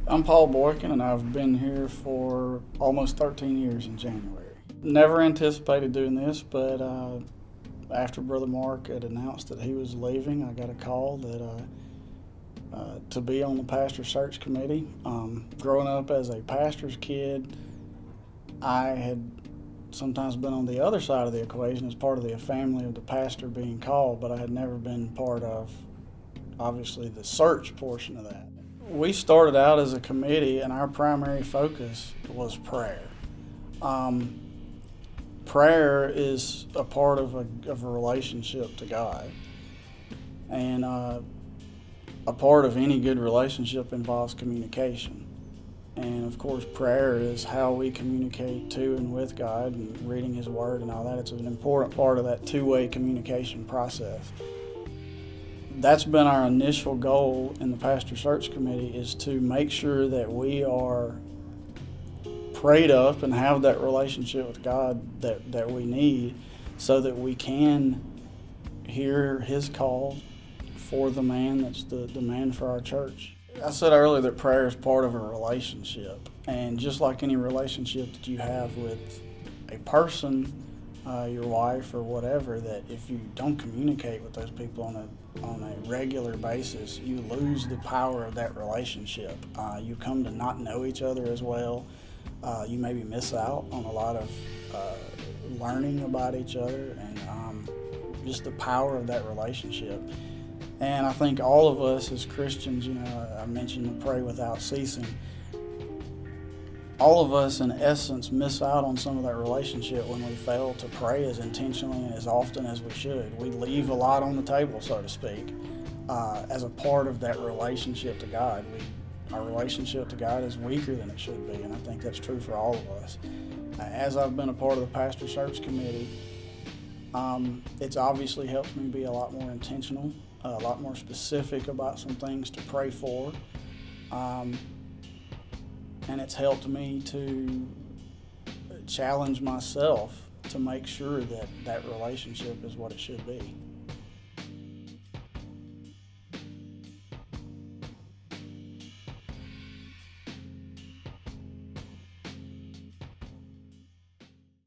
I'm Paul Boykin, and I've been here for almost 13 years in January. Never anticipated doing this, but after Brother Mark had announced that he was leaving, I got a call that to be on the pastor search committee. Growing up as a pastor's kid, I had sometimes been on the other side of the equation as part of the family of the pastor being called, but I had never been part of, obviously, the search portion of that. We started out as a committee, and our primary focus was prayer. Prayer is a part of a relationship to God, and a part of any good relationship involves communication. And of course, prayer is how we communicate to and with God, and reading His Word and all that. It's an important part of that two-way communication process. That's been our initial goal in the Pastor Search Committee, is to make sure that we are prayed up and have that relationship with God that we need, so that we can hear His call for the man that's the man for our church. I said earlier that prayer is part of a relationship, and just like any relationship that you have with a person, your wife or whatever, that if you don't communicate with those people on a regular basis, you lose the power of that relationship. You come to not know each other as well. You maybe miss out on a lot of learning about each other, and just the power of that relationship. And I think all of us as Christians, I mentioned to pray without ceasing. All of us, in essence, miss out on some of that relationship when we fail to pray as intentionally and as often as we should. We leave a lot on the table, so to speak, as a part of that relationship to God. Our relationship to God is weaker than it should be, and I think that's true for all of us. As I've been a part of the Pastor Search Committee, it's obviously helped me be a lot more intentional, a lot more specific about some things to pray for, and it's helped me to challenge myself to make sure that that relationship is what it should be.